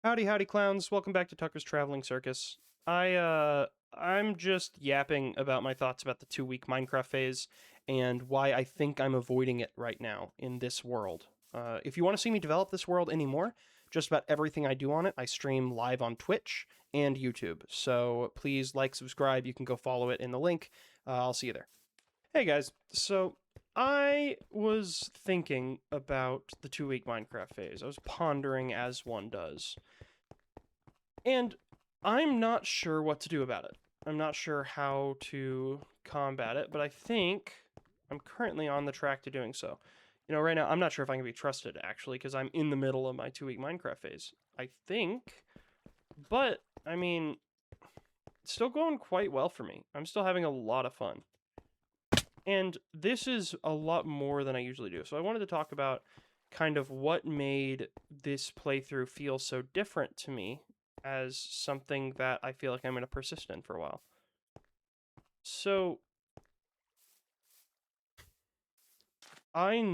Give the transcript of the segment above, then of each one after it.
Howdy, howdy, clowns. Welcome back to Tucker's Traveling Circus. I'm just yapping about my thoughts about the 2-week Minecraft phase and why I think I'm avoiding it right now in this world. If you want to see me develop this world anymore, just about everything I do on it, I stream live on Twitch and YouTube. So please like, subscribe. You can go follow it in the link. I'll see you there. Hey guys, so I was thinking about the 2-week Minecraft phase. I was pondering as one does. And I'm not sure what to do about it. I'm not sure how to combat it, but I think I'm currently on the track to doing so. You know, right now, I'm not sure if I can be trusted, actually, because I'm in the middle of my 2-week Minecraft phase. I think, but, I mean, it's still going quite well for me. I'm still having a lot of fun. And this is a lot more than I usually do. So I wanted to talk about kind of what made this playthrough feel so different to me as something that I feel like I'm going to persist in for a while. So I've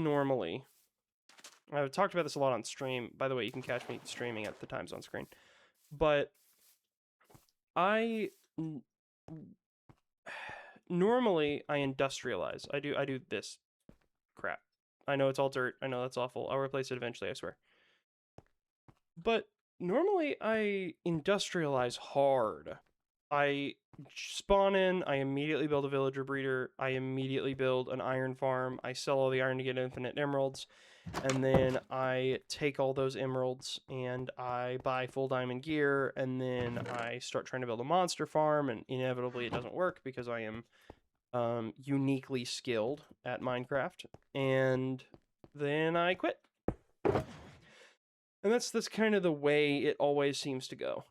talked about this a lot on stream. By the way, you can catch me streaming at the times on screen. But I normally I industrialize. I do this crap. I know it's all dirt. I know that's awful. I'll replace it eventually, I swear. But normally I industrialize hard. I spawn in, I immediately build a villager breeder, I immediately build an iron farm, I sell all the iron to get infinite emeralds, and then I take all those emeralds and I buy full diamond gear, and then I start trying to build a monster farm, and inevitably it doesn't work because I am uniquely skilled at Minecraft, and then I quit. And that's kind of the way it always seems to go.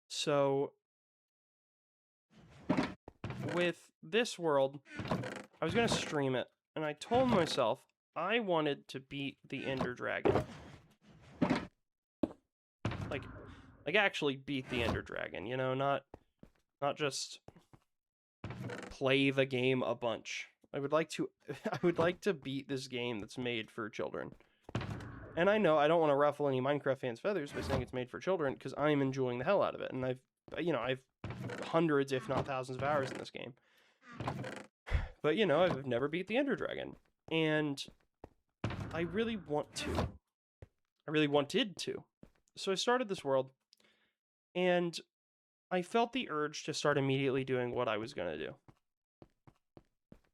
So with this world, I was gonna stream it, and I told myself I wanted to beat the Ender Dragon. Like actually beat the Ender Dragon, you know, not just play the game a bunch. I would like to beat this game that's made for children. And I know I don't want to ruffle any Minecraft fans' feathers by saying it's made for children, because I'm enjoying the hell out of it, and I've hundreds, if not thousands, of hours in this game. But I've never beat the Ender Dragon, and I really want to. I really wanted to. So I started this world, and I felt the urge to start immediately doing what I was going to do,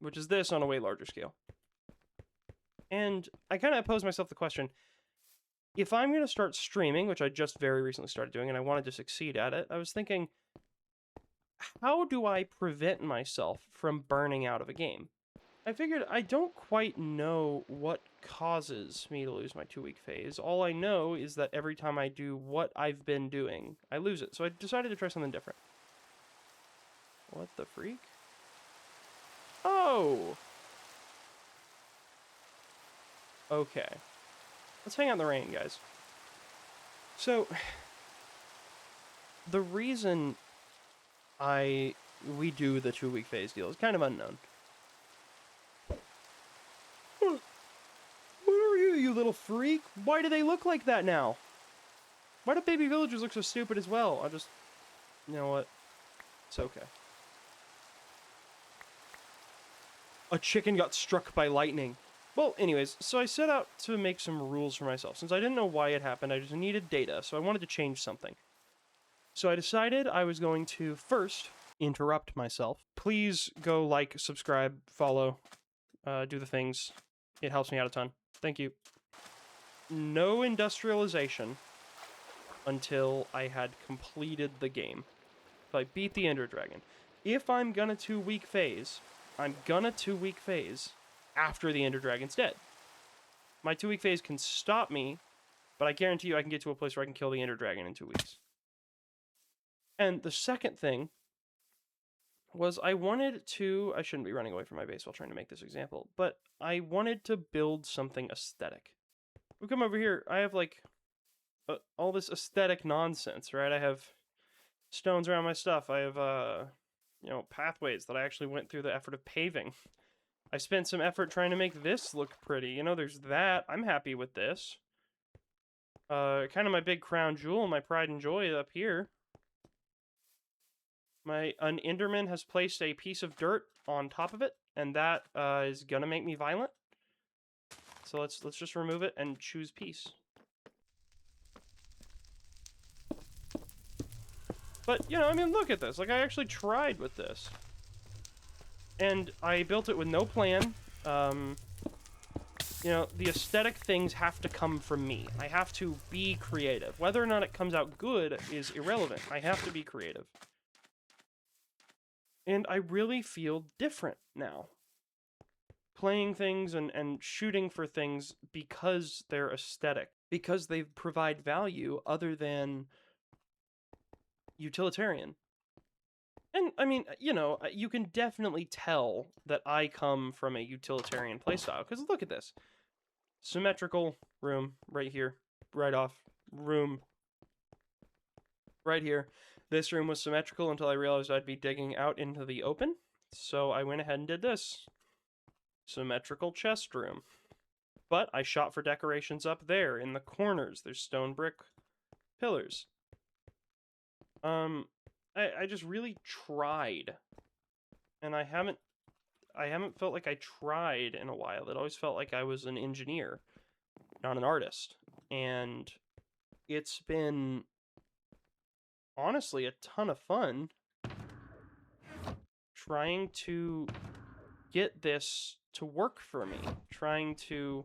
which is this on a way larger scale. And I kind of posed myself the question, if I'm going to start streaming, which I just very recently started doing, and I wanted to succeed at it, I was thinking, how do I prevent myself from burning out of a game? I figured I don't quite know what causes me to lose my 2-week phase. All I know is that every time I do what I've been doing, I lose it. So I decided to try something different. What the freak? Oh! Okay. Let's hang out in the rain, guys. So, the reason we do the 2-week phase deal is kind of unknown. What are you, you little freak? Why do they look like that now? Why do baby villagers look so stupid as well? You know what? It's okay. A chicken got struck by lightning. Well, anyways, so I set out to make some rules for myself. Since I didn't know why it happened, I just needed data, so I wanted to change something. So I decided I was going to first interrupt myself. Please go like, subscribe, follow, do the things. It helps me out a ton. Thank you. No industrialization until I had completed the game. So I beat the Ender Dragon. If I'm gonna 2-week phase, I'm gonna 2-week phase after the Ender Dragon's dead. My 2-week phase can stop me, but I guarantee you I can get to a place where I can kill the Ender Dragon in 2 weeks. And the second thing was I shouldn't be running away from my base while trying to make this example, but I wanted to build something aesthetic. We come over here, I have all this aesthetic nonsense, right? I have stones around my stuff. I have, pathways that I actually went through the effort of paving. I spent some effort trying to make this look pretty. There's that. I'm happy with this. Kind of my big crown jewel, my pride and joy up here. An Enderman has placed a piece of dirt on top of it, and that is gonna make me violent. So let's just remove it and choose peace. But, you know, I mean, look at this. Like, I actually tried with this. And I built it with no plan. You know, the aesthetic things have to come from me. I have to be creative. Whether or not it comes out good is irrelevant. I have to be creative. And I really feel different now. Playing things and shooting for things because they're aesthetic. Because they provide value other than utilitarian. And, I mean, you know, you can definitely tell that I come from a utilitarian playstyle. Because look at this. Symmetrical room right here. Right off. Room right here. This room was symmetrical until I realized I'd be digging out into the open. So I went ahead and did this. Symmetrical chest room. But I shot for decorations up there in the corners. There's stone brick pillars. I just really tried. And I haven't felt like I tried in a while. It always felt like I was an engineer, not an artist. And it's been honestly a ton of fun trying to get this to work for me, trying to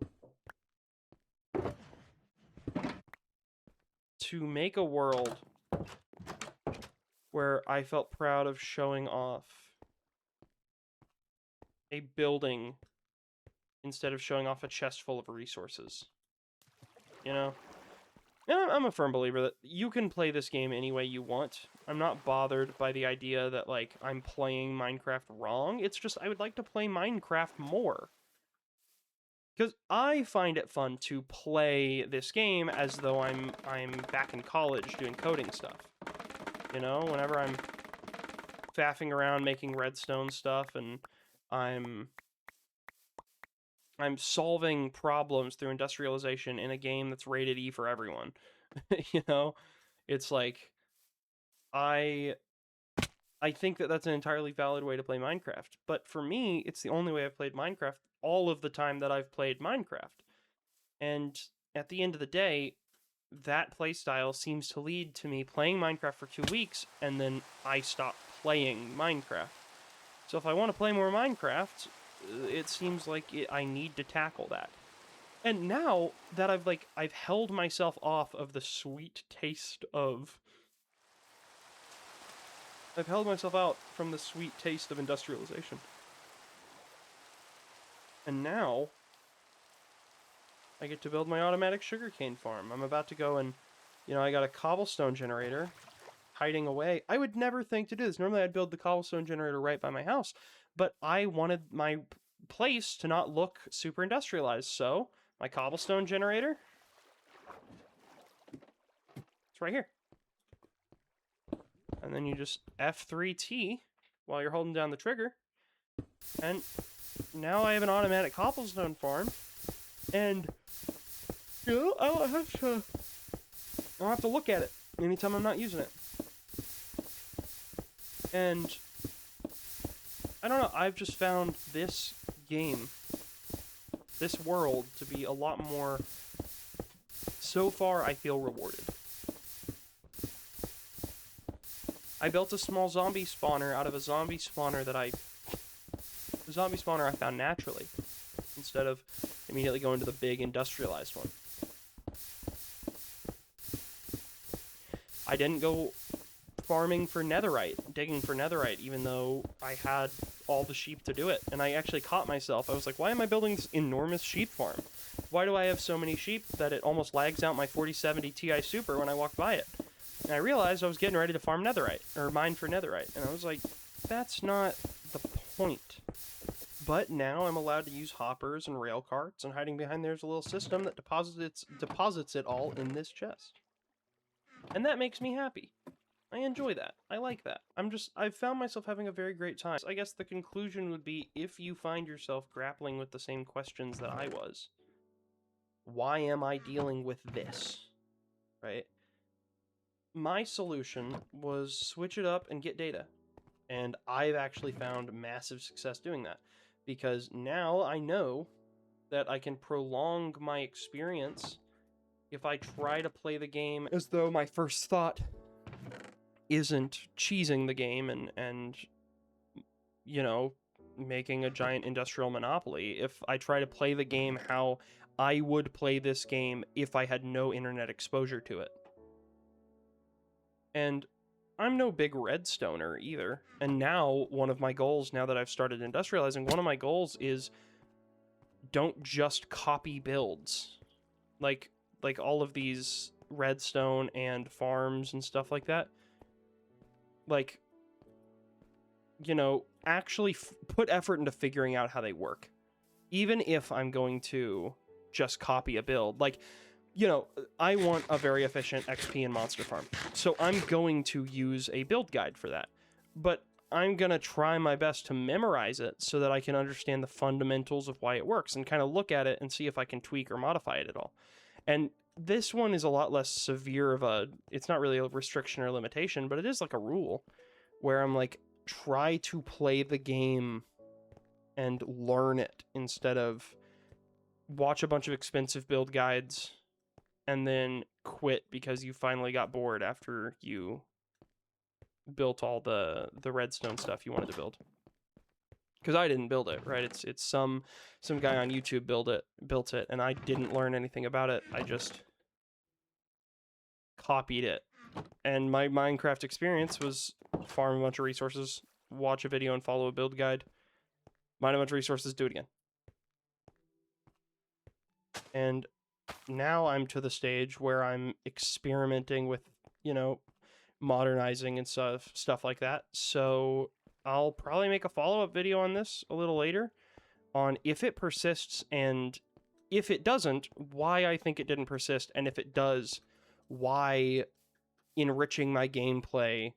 make a world where I felt proud of showing off a building instead of showing off a chest full of resources. You know? And I'm a firm believer that you can play this game any way you want. I'm not bothered by the idea that, like, I'm playing Minecraft wrong. It's just I would like to play Minecraft more. Because I find it fun to play this game as though I'm back in college doing coding stuff. You know, whenever I'm faffing around making redstone stuff and I'm solving problems through industrialization in a game that's rated E for everyone. You know, it's like I think that that's an entirely valid way to play Minecraft. But for me, it's the only way I've played Minecraft all of the time that I've played Minecraft. And at the end of the day, that playstyle seems to lead to me playing Minecraft for 2 weeks, and then I stop playing Minecraft. So if I want to play more Minecraft, it seems like I need to tackle that. And now that I've held myself off of the sweet taste of... I've held myself out from the sweet taste of industrialization. And now I get to build my automatic sugarcane farm. I'm about to go and, you know, I got a cobblestone generator hiding away. I would never think to do this. Normally I'd build the cobblestone generator right by my house, but I wanted my place to not look super industrialized, so my cobblestone generator, it's right here. And then you just F3T while you're holding down the trigger, and now I have an automatic cobblestone farm, and you know, I don't have to look at it anytime I'm not using it. And I don't know, I've just found this game, this world, to be a lot more... So far, I feel rewarded. I built a small zombie spawner out of a zombie spawner I found naturally, instead of immediately going to the big industrialized one. I didn't go farming for netherite, digging for netherite, even though I had all the sheep to do it. And I actually caught myself. I was like, why am I building this enormous sheep farm? Why do I have so many sheep that it almost lags out my 4070 Ti Super when I walk by it? And I realized I was getting ready to farm netherite, or mine for netherite. And I was like, that's not the point. But now I'm allowed to use hoppers and rail carts, and hiding behind there's a little system that deposits it all in this chest. And that makes me happy. I enjoy that. I like that. I've found myself having a very great time. I guess the conclusion would be, if you find yourself grappling with the same questions that I was, why am I dealing with this? right? My solution was switch it up and get data. And I've actually found massive success doing that, because now I know that I can prolong my experience if I try to play the game as though my first thought isn't cheesing the game and you know, making a giant industrial monopoly. If I try to play the game how I would play this game if I had no internet exposure to it. And I'm no big redstoner either. And now one of my goals, now that I've started industrializing, one of my goals is don't just copy builds. Like all of these redstone and farms and stuff like that. Like, you know, actually put effort into figuring out how they work. Even if I'm going to just copy a build. Like, you know, I want a very efficient XP and monster farm. So I'm going to use a build guide for that. But I'm going to try my best to memorize it so that I can understand the fundamentals of why it works and kind of look at it and see if I can tweak or modify it at all. And this one is a lot less severe of a, it's not really a restriction or limitation, but it is like a rule where I'm like, try to play the game and learn it instead of watch a bunch of expensive build guides and then quit because you finally got bored after you built all the redstone stuff you wanted to build. Because I didn't build it, right? It's some guy on YouTube built it, and I didn't learn anything about it. I just copied it. And my Minecraft experience was farm a bunch of resources, watch a video and follow a build guide, mine a bunch of resources, do it again. And now I'm to the stage where I'm experimenting with, you know, modernizing and stuff like that. So I'll probably make a follow-up video on this a little later on if it persists, and if it doesn't, why I think it didn't persist, and if it does, why enriching my gameplay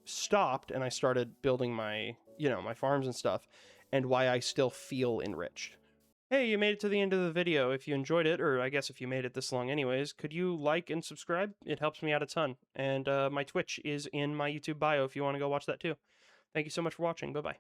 stopped and I started building my, you know, my farms and stuff, and why I still feel enriched. Hey, you made it to the end of the video. If you enjoyed it, or I guess if you made it this long anyways, could you like and subscribe? It helps me out a ton. And my Twitch is in my YouTube bio if you want to go watch that too. Thank you so much for watching. Bye-bye.